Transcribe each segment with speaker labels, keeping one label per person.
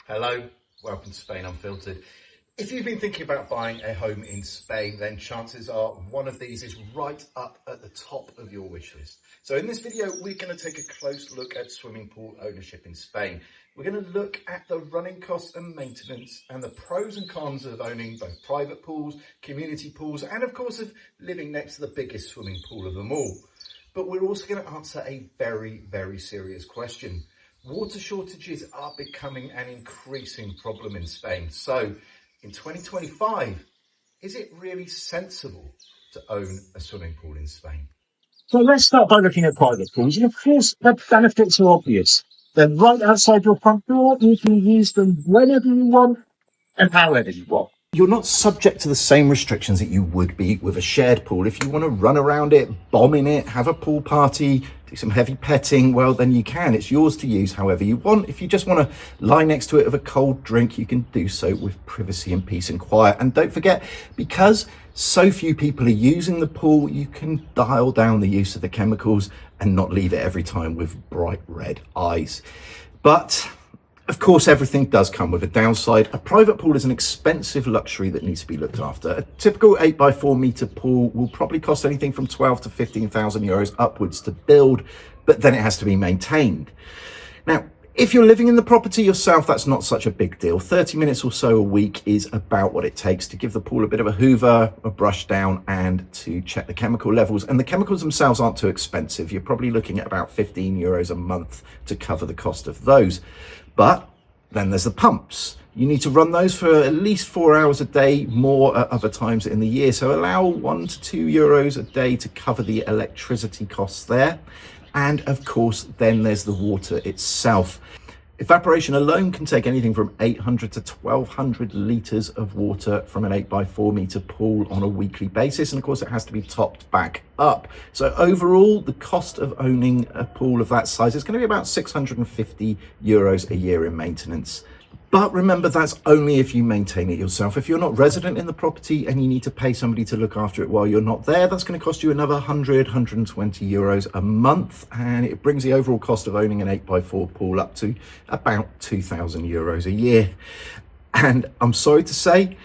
Speaker 1: Hello, welcome to Spain Unfiltered. If you've been thinking about buying a home in Spain, then chances are one of these is right up at the top of your wish list. So in this video, we're going to take a close look at swimming pool ownership in Spain. We're going to look at the running costs and maintenance and the pros and cons of owning both private pools, community pools, and of course of living next to the biggest swimming pool of them all. But we're also going to answer a very, very serious question. Water shortages are becoming an increasing problem in Spain. So in 2025, is it really sensible to own a swimming pool in Spain?
Speaker 2: So let's start by looking at private pools. And of course, the benefits are obvious. They're right outside your front door. You can use them whenever you want and however you want.
Speaker 1: You're not subject to the same restrictions that you would be with a shared pool. If you want to run around it, bomb in it, have a pool party, do some heavy petting, well, then you can. It's yours to use however you want. If you just want to lie next to it with a cold drink, you can do so with privacy and peace and quiet. And don't forget, because so few people are using the pool, you can dial down the use of the chemicals and not leave it every time with bright red eyes. But of course, everything does come with a downside. A private pool is an expensive luxury that needs to be looked after. A typical 8x4 metre pool will probably cost anything from 12 to 15,000 euros upwards to build, but then it has to be maintained. Now, if you're living in the property yourself, that's not such a big deal. 30 minutes or so a week is about what it takes to give the pool a bit of a hoover, a brush down, and to check the chemical levels. And the chemicals themselves aren't too expensive. You're probably looking at about 15 euros a month to cover the cost of those. But then there's the pumps. You need to run those for at least 4 hours a day, more at other times in the year. So allow €1 to €2 a day to cover the electricity costs there. And of course, then there's the water itself. Evaporation alone can take anything from 800 to 1200 litres of water from an 8x4 metre pool on a weekly basis. And of course, it has to be topped back up. So overall, the cost of owning a pool of that size is going to be about €650 a year in maintenance. But remember, that's only if you maintain it yourself. If you're not resident in the property and you need to pay somebody to look after it while you're not there, that's going to cost you another €120 a month. And it brings the overall cost of owning an 8x4 pool up to about €2,000 a year. And I'm sorry to say,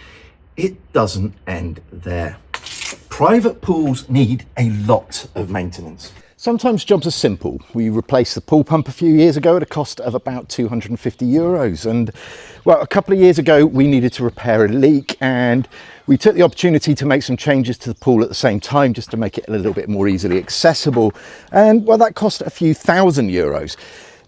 Speaker 1: it doesn't end there. Private pools need a lot of maintenance. Sometimes jobs are simple. We replaced the pool pump a few years ago at a cost of about €250. And well, a couple of years ago, we needed to repair a leak and we took the opportunity to make some changes to the pool at the same time, just to make it a little bit more easily accessible. And well, that cost a few €1,000.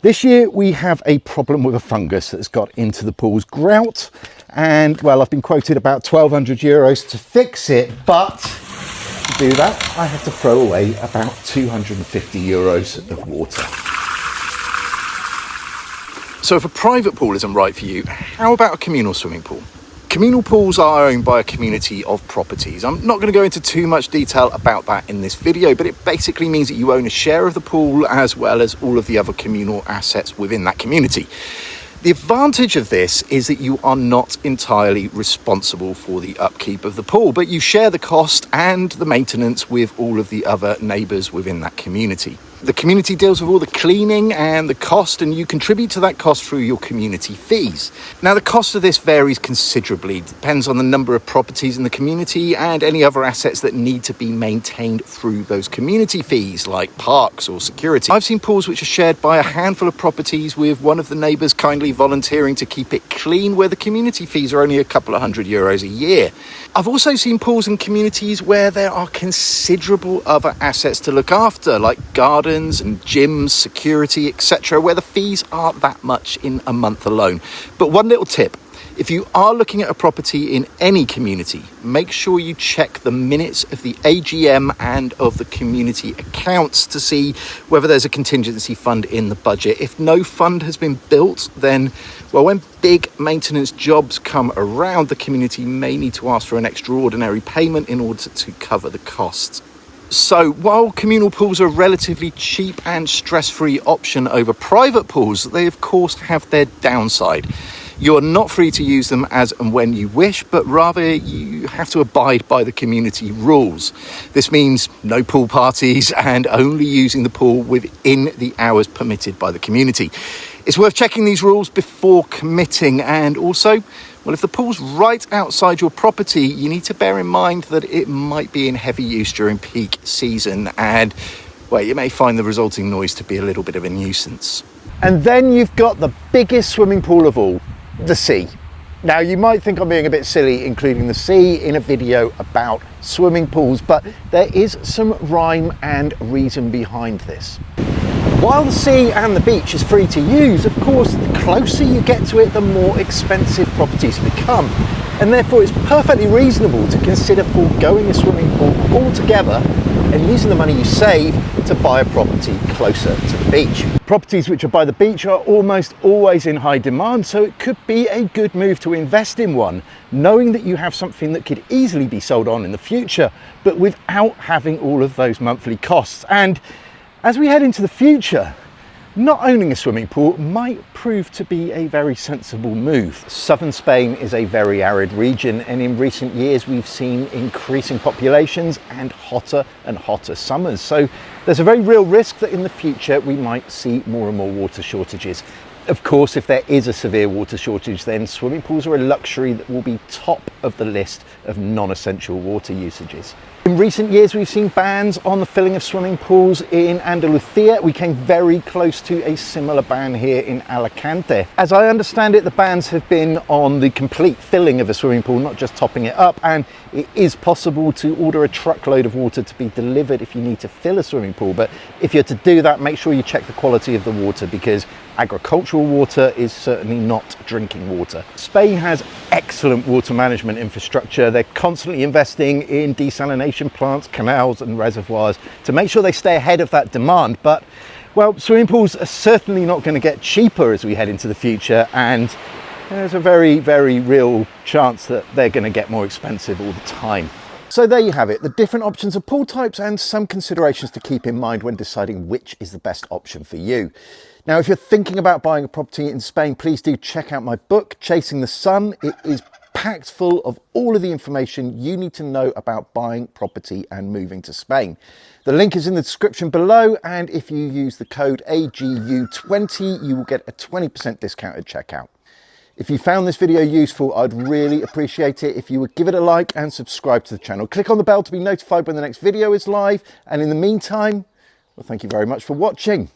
Speaker 1: This year, we have a problem with a fungus that's got into the pool's grout. And well, I've been quoted about €1,200 to fix it, but to do that, I have to throw away about €250 of water. So if a private pool isn't right for you, how about a communal swimming pool? Communal pools are owned by a community of properties. I'm not going to go into too much detail about that in this video, but it basically means that you own a share of the pool as well as all of the other communal assets within that community. The advantage of this is that you are not entirely responsible for the upkeep of the pool, but you share the cost and the maintenance with all of the other neighbours within that community. The community deals with all the cleaning and the cost, and you contribute to that cost through your community fees. Now, the cost of this varies considerably. It depends on the number of properties in the community and any other assets that need to be maintained through those community fees, like parks or security. I've seen pools which are shared by a handful of properties, with one of the neighbours kindly volunteering to keep it clean, where the community fees are only a couple of €100 a year. I've also seen pools in communities where there are considerable other assets to look after, like gardens and gyms, security, etc., where the fees aren't that much in a month alone. But one little tip: if you are looking at a property in any community, make sure you check the minutes of the AGM and of the community accounts to see whether there's a contingency fund in the budget. If no fund has been built, then, well, when big maintenance jobs come around, the community may need to ask for an extraordinary payment in order to cover the costs. So while communal pools are a relatively cheap and stress-free option over private pools, they of course have their downside. You are not free to use them as and when you wish, but rather you have to abide by the community rules. This means no pool parties and only using the pool within the hours permitted by the community. It's worth checking these rules before committing, and also, well, if the pool's right outside your property, you need to bear in mind that it might be in heavy use during peak season, and, well, you may find the resulting noise to be a little bit of a nuisance. And then you've got the biggest swimming pool of all, the sea. Now, you might think I'm being a bit silly including the sea in a video about swimming pools, but there is some rhyme and reason behind this. While the sea and the beach is free to use, of course, the closer you get to it, the more expensive properties become. And therefore, it's perfectly reasonable to consider foregoing a swimming pool altogether and using the money you save to buy a property closer to the beach. Properties which are by the beach are almost always in high demand, so it could be a good move to invest in one, knowing that you have something that could easily be sold on in the future, but without having all of those monthly costs. And as we head into the future, not owning a swimming pool might prove to be a very sensible move. Southern Spain is a very arid region, and in recent years we've seen increasing populations and hotter summers. So there's a very real risk that in the future we might see more and more water shortages. Of course, if there is a severe water shortage, then swimming pools are a luxury that will be top of the list of non-essential water usages. In recent years, we've seen bans on the filling of swimming pools in Andalusia. We came very close to a similar ban here in Alicante. As I understand it, the bans have been on the complete filling of a swimming pool, not just topping it up, and it is possible to order a truckload of water to be delivered if you need to fill a swimming pool. But if you're to do that, make sure you check the quality of the water, because agricultural water is certainly not drinking water. Spain has excellent water management infrastructure. They're constantly investing in desalination plants, canals and reservoirs to make sure they stay ahead of that demand. But, well, swimming pools are certainly not going to get cheaper as we head into the future, and there's a very, very real chance that they're going to get more expensive all the time. So there you have it, the different options of pool types and some considerations to keep in mind when deciding which is the best option for you. Now, if you're thinking about buying a property in Spain, please do check out my book, Chasing the Sun. It is packed full of all of the information you need to know about buying property and moving to Spain. The link is in the description below, and if you use the code AGU20, you will get a 20% discount at checkout. If you found this video useful, I'd really appreciate it if you would give it a like and subscribe to the channel. Click on the bell to be notified when the next video is live, and in the meantime, well, thank you very much for watching.